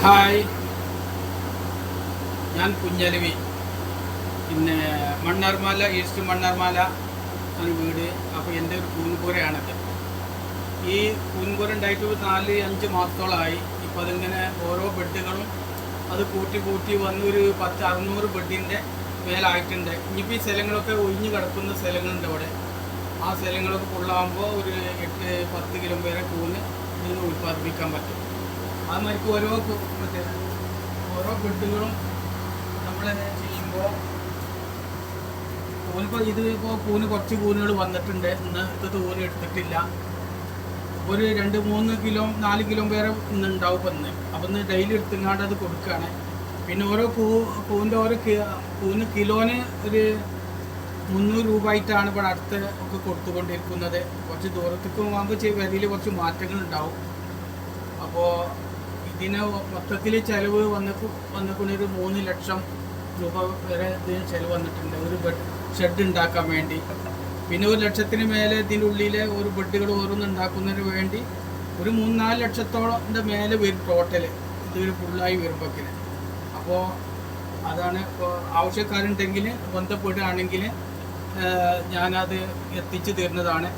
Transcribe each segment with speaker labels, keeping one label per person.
Speaker 1: Hi, ഞാൻ കുഞ്ഞലവി. പിന്നെ Mannarmala, east Mannarmala ആണ് വീട്. അപ്പോൾ എൻ്റെ ഒരു കൂൻപുരയാണത്. ഈ കൂൻപുര ഉണ്ടായിട്ട് 4-5 മാസത്തോളമായി. ഇപ്പോൾ അതിങ്ങനെ ഓരോ ബെഡുകളും അത് കൂട്ടി വന്ന് ഒരു 10-600 ബെഡിൻ്റെ മേലായിട്ടുണ്ട്. ഇനിയിപ്പോൾ ഈ സ്ഥലങ്ങളൊക്കെ ഒഴിഞ്ഞു കിടക്കുന്ന സ്ഥലങ്ങളുണ്ട് അവിടെ. ആ സ്ഥലങ്ങളൊക്കെ ഫുള്ളാകുമ്പോൾ ഒരു 8-10 കിലോ വരെ കൂന് ഇതിന് ഉൽപ്പാദിപ്പിക്കാൻ പറ്റും. അതുമാതിരി ഓരോ ബെഡുകളും നമ്മൾ ചെയ്യുമ്പോൾ കൂന് കുറച്ച് കൂനുകൾ വന്നിട്ടുണ്ട്. ഇന്നത്തെ കൂന് എടുത്തിട്ടില്ല. ഒരു 2-3 കിലോ 4 കിലോ വരെ ഇന്നുണ്ടാവും ഇപ്പം ഇന്ന്. അപ്പം ഇന്ന് ഡെയിലി എടുത്തുങ്ങാണ്ട് അത് കൊടുക്കുകയാണ്. പിന്നെ ഓരോ കൂവിൻ്റെ കൂന് കിലോന് ഒരു 300 രൂപ ആയിട്ടാണ് ഇവിടെ അടുത്ത് ഒക്കെ കൊടുത്തുകൊണ്ടിരിക്കുന്നത്. കുറച്ച് ദൂരത്തേക്ക് പോകുമ്പോൾ വിലയിൽ കുറച്ച് മാറ്റങ്ങളുണ്ടാവും. അപ്പോൾ ഇതിന് മൊത്തത്തിൽ ചിലവ് വന്നക്കൊണ്ടൊരു 3 ലക്ഷം രൂപ വരെ ഇതിന് ചിലവ് വന്നിട്ടുണ്ട് ഒരു ഷെഡ് ഉണ്ടാക്കാൻ വേണ്ടി. പിന്നെ 1 ലക്ഷത്തിന് മേലെ ഇതിൻ്റെ ഉള്ളിലെ ഒരു ബെഡുകൾ ഓരോന്ന് ഉണ്ടാക്കുന്നതിന് വേണ്ടി ഒരു 3-4 ലക്ഷത്തോളം മേലെ വരും ടോട്ടൽ ഇതൊരു ഫുള്ളായി വരുമ്പോഴേക്കിന്. അപ്പോൾ അതാണ്. ഇപ്പോൾ ആവശ്യക്കാരുണ്ടെങ്കിൽ ബന്ധപ്പെടുകയാണെങ്കിൽ ഞാനത് എത്തിച്ചു തരുന്നതാണ്.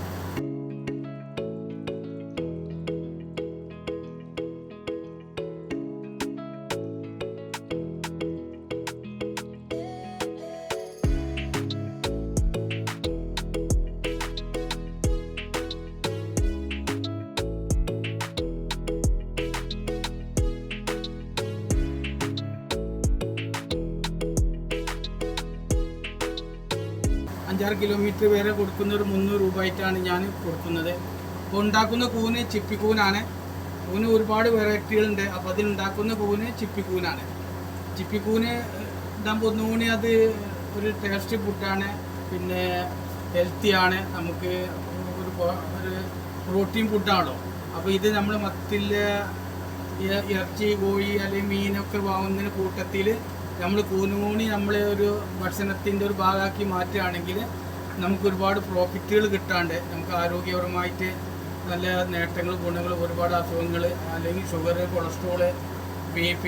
Speaker 1: അഞ്ചാറ് കിലോമീറ്റർ വരെ കൊടുക്കുന്ന ഒരു 300 രൂപ ആയിട്ടാണ് ഞാൻ കൊടുക്കുന്നത്. അപ്പോൾ ഉണ്ടാക്കുന്ന കൂന് ചിപ്പിക്കൂനാണ്. കൂന് ഒരുപാട് വെറൈറ്റികളുണ്ട്. അപ്പോൾ അതിലുണ്ടാക്കുന്ന കൂന് ചിപ്പിക്കൂനാണ്. ചിപ്പിക്കൂന് ഇതാകുമ്പോൾ ഒന്നുകൂടി അത് ഒരു ടേസ്റ്റ് ഫുഡാണ്. പിന്നെ ഹെൽത്തിയാണ്. നമുക്ക് ഒരു പ്രോട്ടീൻ ഫുഡാണല്ലോ. അപ്പോൾ ഇത് നമ്മൾ മത്തിലെ ഇറച്ചി, കോഴി അല്ലെങ്കിൽ മീനൊക്കെ വാങ്ങുന്നതിന് കൂട്ടത്തിൽ നമ്മൾ കൂനുകൂണി നമ്മൾ ഒരു ഭക്ഷണത്തിൻ്റെ ഒരു ഭാഗമാക്കി മാറ്റുകയാണെങ്കിൽ നമുക്ക് ഒരുപാട് പ്രോഫിറ്റുകൾ കിട്ടാണ്ട് നമുക്ക് ആരോഗ്യപരമായിട്ട് നല്ല നേട്ടങ്ങൾ, ഗുണങ്ങൾ, ഒരുപാട് അസുഖങ്ങൾ അല്ലെങ്കിൽ ഷുഗർ, കൊളസ്ട്രോള്, BP,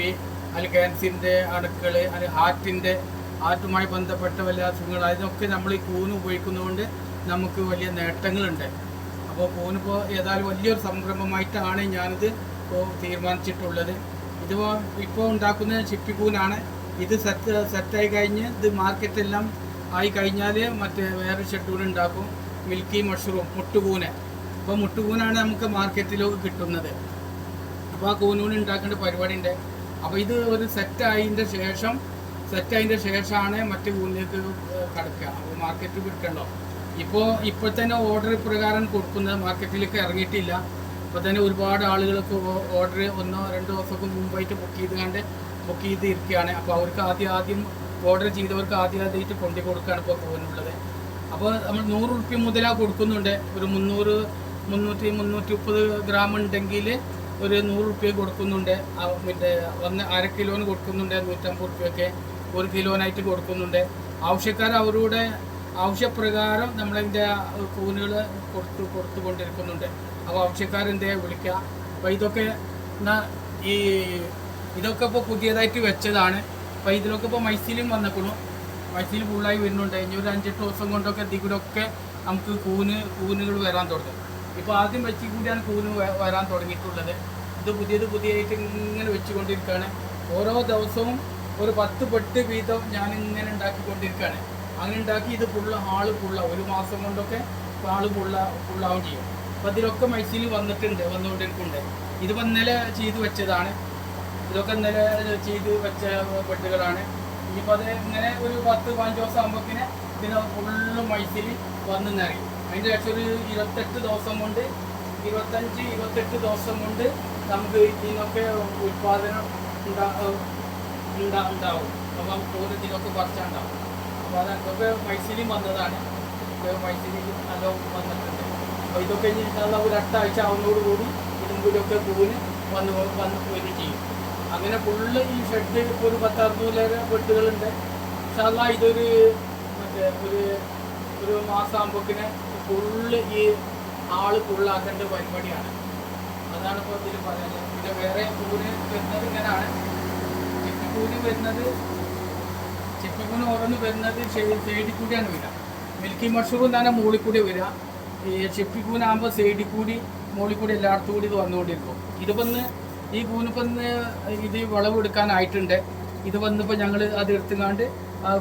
Speaker 1: അല്ലെങ്കിൽ ക്യാൻസറിൻ്റെ അണുക്കൾ, അല്ലെങ്കിൽ ഹാർട്ടുമായി ബന്ധപ്പെട്ട വലിയ അസുഖങ്ങൾ, അതിനൊക്കെ നമ്മൾ ഈ കൂന് ഉപയോഗിക്കുന്നതുകൊണ്ട് നമുക്ക് വലിയ നേട്ടങ്ങളുണ്ട്. അപ്പോൾ കൂനിപ്പോൾ ഏതായാലും വലിയൊരു സംരംഭമായിട്ടാണ് ഞാനിത് തീരുമാനിച്ചിട്ടുള്ളത്. ഇപ്പോൾ ഉണ്ടാക്കുന്ന ചിപ്പിക്കൂനാണ്. ഇത് സെറ്റായി കഴിഞ്ഞ് ഇത് മാർക്കറ്റെല്ലാം ആയി കഴിഞ്ഞാൽ വേറെ ഷെഡ്യൂൾ ഉണ്ടാക്കും. മിൽക്കി മഷ്റൂം, മുട്ടുകൂന്. അപ്പോൾ മുട്ടുകൂനാണ് നമുക്ക് മാർക്കറ്റിലൊക്കെ കിട്ടുന്നത്. അപ്പോൾ ആ കൂനൂന് ഉണ്ടാക്കേണ്ട പരിപാടിയുണ്ട്. അപ്പോൾ ഇത് ഒരു സെറ്റായതിൻ്റെ ശേഷമാണ് മറ്റു കൂനിലേക്ക് കടക്കുക. അപ്പോൾ മാർക്കറ്റിൽ കിട്ടണ്ടോ. ഇപ്പോൾ തന്നെ ഓർഡർ പ്രകാരം കൊടുക്കുന്നത്, മാർക്കറ്റിലേക്ക് ഇറങ്ങിയിട്ടില്ല. ഇപ്പോൾ തന്നെ ഒരുപാട് ആളുകൾക്ക് ഓർഡർ 1-2 ദിവസമൊക്കെ മുമ്പായിട്ട് ബുക്ക് ചെയ്തിരിക്കുകയാണ്. അപ്പോൾ അവർക്ക് ആദ്യം ഓർഡർ ചെയ്തവർക്ക് ആദ്യമായിട്ട് കൊണ്ടു കൊടുക്കുകയാണ് ഇപ്പോൾ പോകുന്നുള്ളത്. അപ്പോൾ നമ്മൾ 100 റുപ്യ മുതലാണ് കൊടുക്കുന്നുണ്ട്. ഒരു 300-330 ഗ്രാം ഉണ്ടെങ്കിൽ ഒരു 100 റുപ്യ കൊടുക്കുന്നുണ്ട്. പിന്നെ 1/2 കിലോന് കൊടുക്കുന്നുണ്ട്. 150 റുപ്യൊക്കെ 1 കിലോനായിട്ട് കൊടുക്കുന്നുണ്ട്. ആവശ്യക്കാർ അവരുടെ ആവശ്യപ്രകാരം നമ്മളതിൻ്റെ കൂനുകൾ കൊടുത്തുകൊണ്ടിരിക്കുന്നുണ്ട്. അപ്പോൾ ആവശ്യക്കാരെന്തേ വിളിക്കുക. അപ്പോൾ ഇതൊക്കെ ഇപ്പോൾ പുതിയതായിട്ട് വെച്ചതാണ്. അപ്പോൾ ഇതിലൊക്കെ ഇപ്പോൾ മൈസീലും വന്നിക്കണു. മൈസീൽ ഫുള്ളായി വരുന്നുണ്ട്. ഇനി ഒരു 5-8 ദിവസം കൊണ്ടൊക്കെ ഇതിലൊക്കെ നമുക്ക് കൂനുകൾ വരാൻ തുടങ്ങും. ഇപ്പോൾ ആദ്യം വെച്ച് കൂടിയാണ് കൂന് വരാൻ തുടങ്ങിയിട്ടുള്ളത്. ഇത് പുതിയതായിട്ട് ഇങ്ങനെ വെച്ചുകൊണ്ടിരിക്കുകയാണ്. ഓരോ ദിവസവും ഒരു 10 പെട്ട് വീതം ഞാനിങ്ങനെ ഉണ്ടാക്കിക്കൊണ്ടിരിക്കുകയാണ്. അങ്ങനെ ഉണ്ടാക്കി ഇത് ഫുള്ളാവും. 1 മാസം കൊണ്ടൊക്കെ ഫുള്ളാവും ചെയ്യും. അപ്പോൾ ഇതിലൊക്കെ മൈസീൽ വന്നുകൊണ്ടിരിക്കുന്നുണ്ട്. ഇതിപ്പോൾ ഇന്നലെ ചെയ്ത് വെച്ചതാണ്. ഇതൊക്കെ ഇന്നലെ ചെയ്ത് വെച്ച ബെഡുകളാണ്. ഇനിയിപ്പോൾ അത് ഇങ്ങനെ ഒരു 10-15 ദിവസം ആകുമ്പോഴേക്കിന് ഇതിന് ഫുള്ള് മൈസീൽ വന്ന് നിറയും. അതിൻ്റെ ശേഷം ഒരു 25 ദിവസം കൊണ്ട് 25-28 ദിവസം കൊണ്ട് നമുക്ക് ഇതിനൊക്കെ ഉൽപ്പാദനം ഉണ്ടാവും. അപ്പം ഇതിനൊക്കെ കുറച്ചുണ്ടാവും. അപ്പോൾ അതൊക്കെ മൈസീലും വന്നതാണ്. മൈസീലിൽ നല്ല വന്നിട്ടുണ്ട്. അപ്പോൾ ഇതൊക്കെ ഇനി ഒരു 8 ആഴ്ച ആവുന്നതോടുകൂടി ഇതും കൂടിയൊക്കെ കൂന് വന്ന് വരും ചെയ്യും. അങ്ങനെ ഫുള്ള് ഈ ഷെഡ് ഒരു 10-600 ബെഡുകളുണ്ട്. പക്ഷേ ഇതൊരു ഒരു മാസം ആകുമ്പോഴേക്കിന് ഫുള്ള് ഈ ഫുള്ളാക്കേണ്ട പരിപാടിയാണ്. അതാണ് ഇപ്പോൾ ഇതിൽ പറയുന്നത്. പിന്നെ വേറെ കൂന് വരുന്നത് ഇങ്ങനെയാണ്. കൂന് വരുന്നത് ചിപ്പിക്കൂന് ഓരോന്ന് വരുന്നത് സൈഡിൽ കൂടിയാണ് വരിക. മിൽക്കി മഷ്റൂം തന്നെ മുകളിൽ കൂടി വരിക. ഈ ചിപ്പിക്കൂനാകുമ്പോൾ സൈഡിൽ കൂടി മുകളിൽ കൂടി എല്ലായിടത്തും കൂടി ഇത് വന്നുകൊണ്ടിരിക്കും. ഇത് വന്ന് ഈ കൂനിപ്പന്ന് ഇത് വിളവെടുക്കാനായിട്ടുണ്ട്. ഇത് വന്നിപ്പോൾ ഞങ്ങൾ അത് എടുത്തുകൊണ്ട്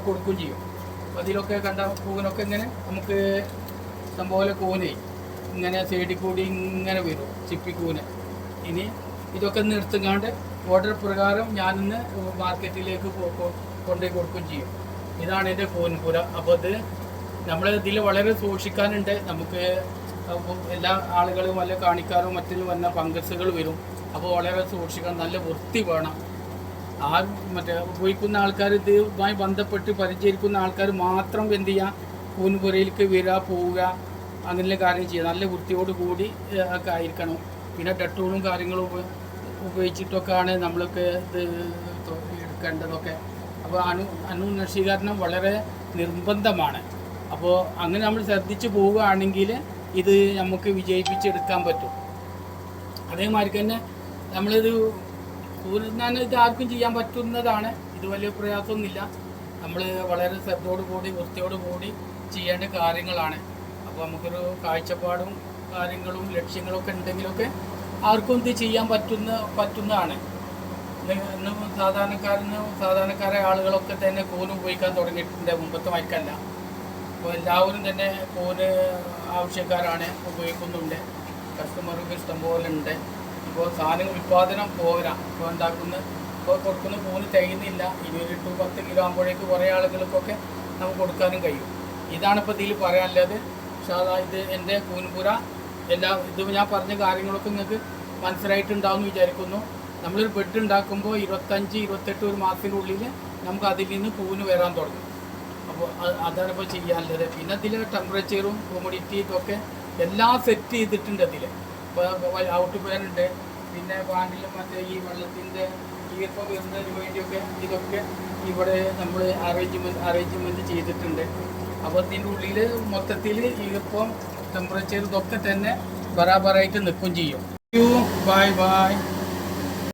Speaker 1: കൊടുക്കുകയും ചെയ്യും. അപ്പോൾ അതിലൊക്കെ കണ്ട കൂനൊക്കെ ഇങ്ങനെ നമുക്ക് സംഭവം കൂനെ ഇങ്ങനെ സൈഡിൽ കൂടി ഇങ്ങനെ വരും ചിപ്പിക്കൂന്. ഇനി ഇതൊക്കെ ഒന്ന് എടുത്തുകൊണ്ട് ഓർഡർ പ്രകാരം ഞാനിന്ന് മാർക്കറ്റിലേക്ക് കൊണ്ടുപോയി കൊടുക്കുകയും ചെയ്യും. ഇതാണ് എൻ്റെ കൂൻപുര. അപ്പോൾ അത് നമ്മൾ ഇതിൽ വളരെ സൂക്ഷിക്കാനുണ്ട്. നമുക്ക് എല്ലാ ആളുകളും വല്ല കാണിക്കാരും മറ്റും വന്ന ഫംഗസുകൾ വരും. അപ്പോൾ വളരെ സൂക്ഷിക്കണം, നല്ല വൃത്തി വേണം. മറ്റേ ഉപയോഗിക്കുന്ന ആൾക്കാർ ഇതുമായി ബന്ധപ്പെട്ട് പരിചരിക്കുന്ന ആൾക്കാർ മാത്രം എന്ത് ചെയ്യുക, കൂൻപുരയിലേക്ക് വരിക പോവുക അങ്ങനെയുള്ള കാര്യം ചെയ്യുക. നല്ല വൃത്തിയോട് കൂടി ഒക്കെ ആയിരിക്കണം. പിന്നെ ഡെറ്റോളും കാര്യങ്ങളും ഉപയോഗിച്ചിട്ടൊക്കെയാണ് നമ്മളൊക്കെ ഇത് എടുക്കേണ്ടതൊക്കെ. അപ്പോൾ അണുനശീകരണം വളരെ നിർബന്ധമാണ്. അപ്പോൾ അങ്ങനെ നമ്മൾ ശ്രദ്ധിച്ച് പോവുകയാണെങ്കിൽ ഇത് നമുക്ക് വിജയിപ്പിച്ചെടുക്കാൻ പറ്റും. അതേമാതിരി തന്നെ നമ്മളിത് ഇത് ആർക്കും ചെയ്യാൻ പറ്റുന്നതാണ്. ഇത് വലിയ പ്രയാസമൊന്നുമില്ല. നമ്മൾ വളരെ ശ്രദ്ധയോടു കൂടി വൃത്തിയോടു കൂടി ചെയ്യേണ്ട കാര്യങ്ങളാണ്. അപ്പോൾ നമുക്കൊരു കാഴ്ചപ്പാടും കാര്യങ്ങളും ലക്ഷ്യങ്ങളൊക്കെ ഉണ്ടെങ്കിലൊക്കെ ആർക്കും ഇത് ചെയ്യാൻ പറ്റുന്നതാണ്. ഇന്ന് സാധാരണക്കാരായ ആളുകളൊക്കെ തന്നെ കൂന് ഉപയോഗിക്കാൻ തുടങ്ങിയിട്ടുണ്ട്, മുമ്പത്തെ മയക്കല്ല. അപ്പോൾ എല്ലാവരും തന്നെ കൂന് ആവശ്യക്കാരാണ്, ഉപയോഗിക്കുന്നുണ്ട്. കസ്റ്റമർക്ക് ഇഷ്ടംപോലെ ഉണ്ട്. ഇപ്പോൾ സാധനം ഉൽപ്പാദനം പോരാ. ഇപ്പോൾ ഇപ്പോൾ കൊടുക്കുന്ന കൂന് തികയുന്നില്ല. 20 to 10 കിലോ ആകുമ്പോഴേക്ക് കുറേ ആളുകൾക്കൊക്കെ നമുക്ക് കൊടുക്കാനും കഴിയും. ഇതാണിപ്പോൾ ഇതിൽ പറയാനുള്ളത്. പക്ഷേ ഇത് എൻ്റെ കൂൻപുര ഇത് ഞാൻ പറഞ്ഞ കാര്യങ്ങളൊക്കെ നിങ്ങൾക്ക് മനസ്സിലായിട്ടുണ്ടാവുമെന്ന് വിചാരിക്കുന്നു. നമ്മളൊരു ബെഡ് ഉണ്ടാക്കുമ്പോൾ 25-28 ഒരു മാസത്തിനുള്ളിൽ നമുക്ക് അതിൽ നിന്ന് കൂന് വരാൻ തുടങ്ങും. അപ്പോൾ അതാണ് ഇപ്പോൾ ചെയ്യാനുള്ളത്. പിന്നെ അതിൽ ടെമ്പറേച്ചറും ഹ്യൂമിഡിറ്റി ഇതൊക്കെ എല്ലാം സെറ്റ് ചെയ്തിട്ടുണ്ട്. അതിൽ ഇപ്പോൾ ഔട്ട് ഫാനുണ്ട്. പിന്നെ പാൻറ്റിലും മറ്റേ ഈ വെള്ളത്തിൻ്റെ ഈർപ്പം വരുന്നതിന് വേണ്ടിയൊക്കെ ഇതൊക്കെ ഇവിടെ നമ്മൾ അറേഞ്ച്മെൻറ്റ് ചെയ്തിട്ടുണ്ട്. അപ്പോൾ ഇതിൻ്റെ ഉള്ളിൽ മൊത്തത്തിൽ ഈർപ്പം ടെമ്പറേച്ചർ ഇതൊക്കെ തന്നെ ബറാബറായിട്ട് നിൽക്കുകയും ചെയ്യും. Bye bye.